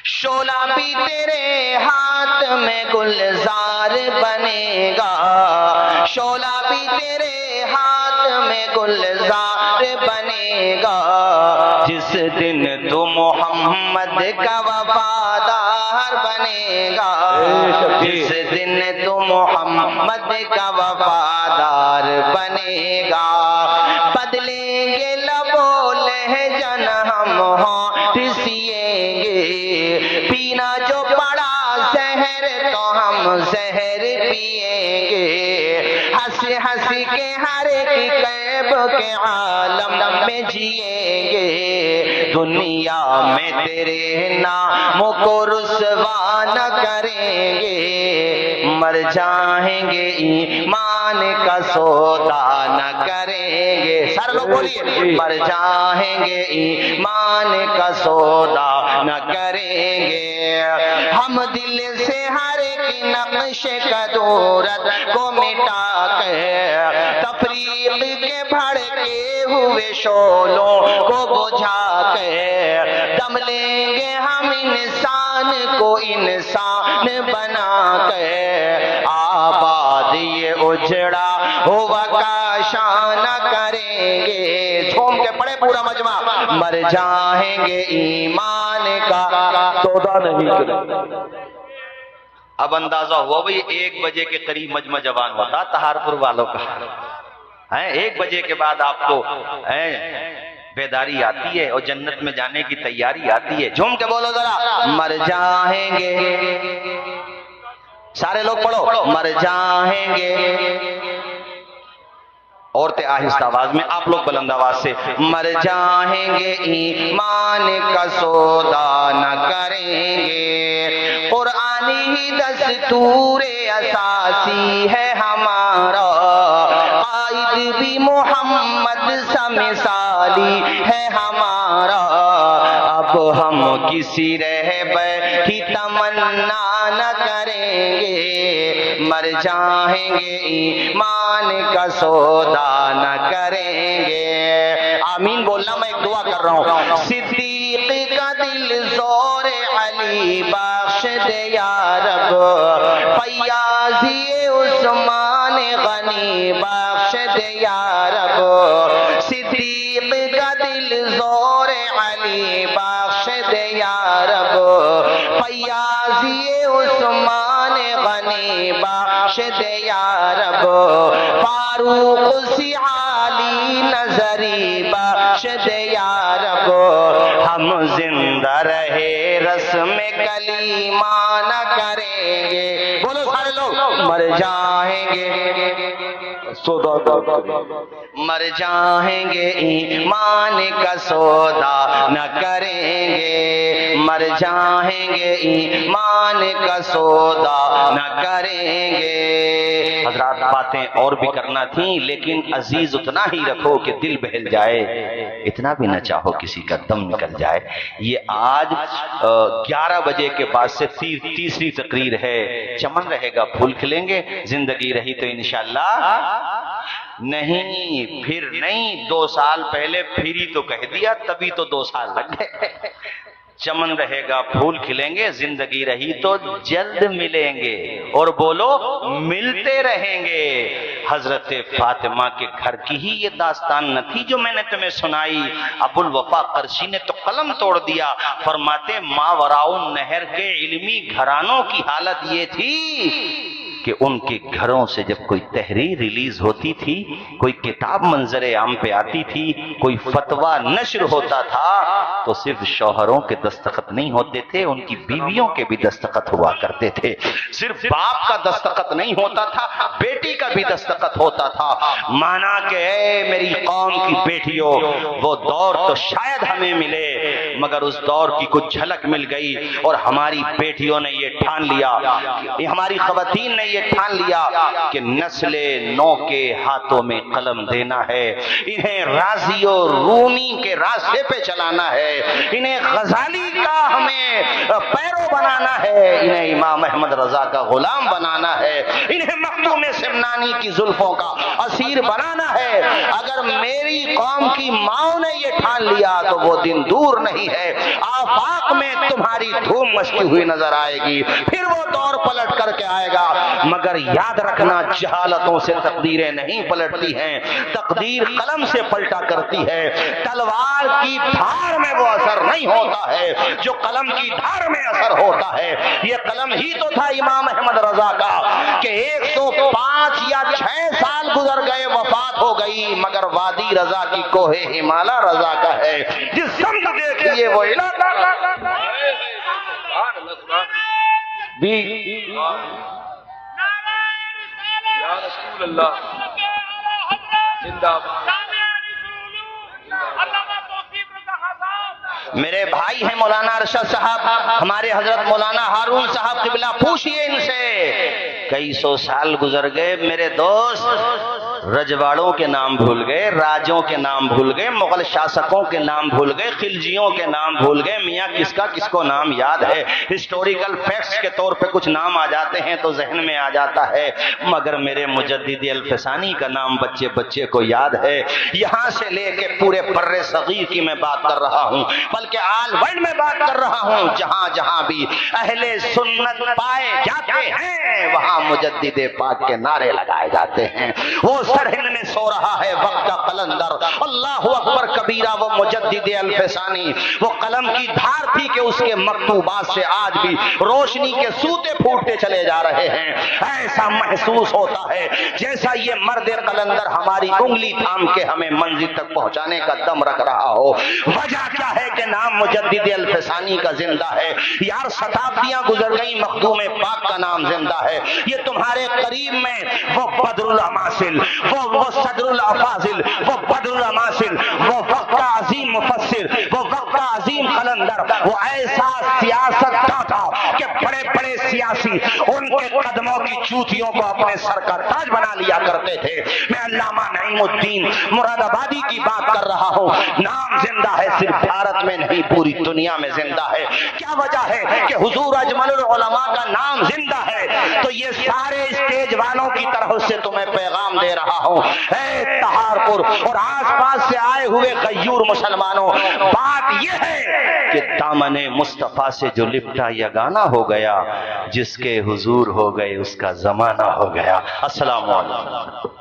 شعلہ بھی تیرے ہاتھ میں گلزار بنے گا، شعلہ بھی تیرے ہاتھ میں گلزار بنے گا، جس دن تو محمد کا وفادار بنے گا، جس دن تو محمد کا وفادار بنے گا، بدلیں گے لب و لہجن ہم ہونٹ سیئیں گے، پینا جو پڑا زہر تو ہم زہر پیئیں گے، ہنس ہنس کے ہر ایک غیب کے عالم میں جیئیں گے، دنیا میں تیرے نام کو رسوا نہ کریں گے، مر جائیں گے ایمان کا سودا نہ کریں گے، سارے لوگ بولیے، مر جائیں گے ایمان کا سودا نہ کریں گے، ہم دل سے ہر ایک نقش قدورت کو مٹا کے، تفریق کے بھڑکے ہوئے شعلوں کو بجھا کے، دم لیں گے ہم انسان کو انسان بنا کے، آباد یہ اجڑا ہوا کاشان کریں گے، جھوم کے پڑے پورا مجمع، مر جائیں گے ایمان کا سودا نہیں کریں۔ اب اندازہ ہوا بھئی 1 بجے کے قریب مجمع جوان ہوتا طہارپور والوں کا، 1 بجے کے بعد آپ کو بیداری آتی ہے اور جنت میں جانے کی تیاری آتی ہے، جھوم کے بولو ذرا، مر جائیں گے، سارے لوگ پڑھو، مر جائیں گے، عورتیں آہستہ آواز میں، آپ لوگ بلند آواز سے، مر جائیں گے ایمان کا سودا نہ کریں گے، قرآنی ہی دستور اساسی ہے ہمارا، قائد بھی محمد سا مثالی ہے ہمارا، اب ہم کسی رہبر کی تمنا نہ کریں گے، مر جائیں گے ایمان کا سودا نہ کریں گے، آمین بولنا، میں ایک دعا کر رہا ہوں، صدیق کا دل زور علی بخش دے یا رب، فیاضی عثمان غنی بخش دے یا رب، صدیق کا دل زور علی بخش دے یا رب، فیاضی عثمان غنی بخش دے یا رب، فاروق سی عالی نظری بخش دے یا رب، ہم زندہ رہے رسم کلیمہ نہ کریں گے، بولو سارے لوگ، مر جائیں گے سودا مر جائیں گے ایمان کا سودا نہ کریں گے، مر جائیں گے ایمان کا سودا نہ کریں گے۔ حضرات باتیں اور بھی کرنا تھیں، لیکن عزیز اتنا ہی رکھو کہ دل بہل جائے، اتنا بھی نہ چاہو کسی کا دم نکل جائے۔ یہ آج 11 بجے کے بعد سے تیسری تقریر ہے، چمن رہے گا پھول کھلیں گے، زندگی رہی تو انشاءاللہ نہیں، پھر نہیں، 2 سال پہلے پھر ہی تو کہہ دیا، تبھی تو 2 سال لگ گئے۔ چمن رہے گا پھول کھلیں گے، زندگی رہی تو جلد ملیں گے، اور بولو ملتے رہیں گے۔ حضرت فاطمہ کے گھر کی ہی یہ داستان نہ تھی جو میں نے تمہیں سنائی؟ ابو الوفا قرشی نے تو قلم توڑ دیا، فرماتے ماوراء النہر کے علمی گھرانوں کی حالت یہ تھی کہ ان کے گھروں سے جب کوئی تحریر ریلیز ہوتی تھی، کوئی کتاب منظر عام پہ آتی تھی، کوئی فتویٰ نشر ہوتا تھا، تو صرف شوہروں کے دستخط نہیں ہوتے تھے، ان کی بیویوں کے بھی دستخط ہوا کرتے تھے۔ صرف باپ کا دستخط نہیں ہوتا تھا، بیٹی کا بھی دستخط ہوتا تھا۔ مانا کہ اے میری قوم کی بیٹیوں، وہ دور تو شاید ہمیں ملے، مگر اس دور کی کچھ جھلک مل گئی، اور ہماری بیٹیوں نے یہ ٹھان لیا، ہماری خواتین نے یہ ٹھان لیا کہ نسل نو کے ہاتھوں میں قلم دینا ہے، انہیں رازی و رومی کے راستے پہ چلانا ہے، انہیں غزالی کا ہمیں پیرو بنانا ہے، انہیں امام احمد رضا کا غلام بنانا ہے، انہیں مخدوم سمنانی کی زلفوں کا اسیر بنانا ہے۔ اگر میری قوم کی ماؤں نے یہ ٹھان لیا تو وہ دن دور نہیں ہے، آفاق میں تمہاری دھوم مچتی ہوئی نظر آئے گی، پھر وہ دور پلٹ کر کے آئے گا۔ مگر یاد رکھنا، جہالتوں سے تقدیریں نہیں پلٹتی ہیں، تقدیر قلم سے پلٹا کرتی ہے۔ تلوار کی دھار میں وہ اثر نہیں ہوتا ہے جو قلم کی دھار میں اثر ہوتا ہے۔ یہ قلم ہی تو تھا امام احمد رضا کا کہ 105 یا 6 سال گزر گئے، وفات ہو گئی، مگر وادی رضا کی کوہ ہمالا رضا کا ہے۔ جس سمت دیکھیے وہ علاقہ بھی یا رسول اللہ زندہ باد۔ میرے بھائی ہیں مولانا ارشد صاحب، ہمارے حضرت مولانا ہارون صاحب قبلہ، پوچھئے ان سے، کئی سو سال گزر گئے میرے دوست، رجواڑوں کے نام بھول گئے، راجوں کے نام بھول گئے، مغل شاسکوں کے نام بھول گئے، خلجیوں کے نام بھول گئے، میاں کس کا کس کو نام یاد ہے؟ ہسٹوریکل فیکٹس کے طور پہ کچھ نام آ جاتے ہیں تو ذہن میں آ جاتا ہے، مگر میرے مجدد الفسانی کا نام بچے بچے کو یاد ہے۔ یہاں سے لے کے پورے بر صغیر کی میں بات کر رہا ہوں، بلکہ آل ورلڈ میں بات کر رہا ہوں، جہاں جہاں بھی اہل سنت پائے جاتے ہیں وہاں مجدد پاک کے نعرے لگائے جاتے ہیں۔ وہ سرہند میں سو رہا ہے وقت کا قلندر، اللہ اکبر کبیرہ، وہ مجدد الفسانی، وہ قلم کی دھار تھی کہ اس کے مکتوبات سے آج بھی روشنی کے سوتے پھوٹتے چلے جا رہے ہیں۔ ایسا محسوس ہوتا ہے جیسا یہ مرد قلندر ہماری انگلی تھام کے ہمیں منزل تک پہنچانے کا دم رکھ رہا ہو۔ وجہ کیا ہے کہ نام مجدد الفسانی کا زندہ ہے؟ یار شتابدیاں گزر گئی، مخدوم پاک کا نام زندہ ہے۔ یہ تمہارے قریب میں وہ بدر الاماثل، وہ صدر الافاضل، وہ بدر الاماثل، وہ وقت کا عظیم مفسر، وہ وقت کا عظیم قلندر، وہ ایسا سیاست داتا کہ بڑے بڑے سیاسی ان کے قدموں کی چوتیوں کو اپنے سر کا تاج بنا لیا کرتے تھے۔ میں علامہ نعیم الدین مراد آبادی کی بات کر رہا ہوں، نام زندہ ہے، صرف بھارت میں نہیں پوری دنیا میں زندہ ہے۔ کیا وجہ ہے کہ حضور اجمل العلماء کا نام زندہ ہے؟ تو یہ سارے اسٹیج والوں کی طرف سے تمہیں پیغام دے رہا ہوں، اے طہارپور اور آس پاس سے آئے ہوئے غیور مسلمانوں، بات یہ ہے کہ دامن مصطفیٰ سے جو لپٹا یگانہ ہو گیا، جس کے حضور ہو گئے اس کا زمانہ ہو گیا۔ السلام علیکم۔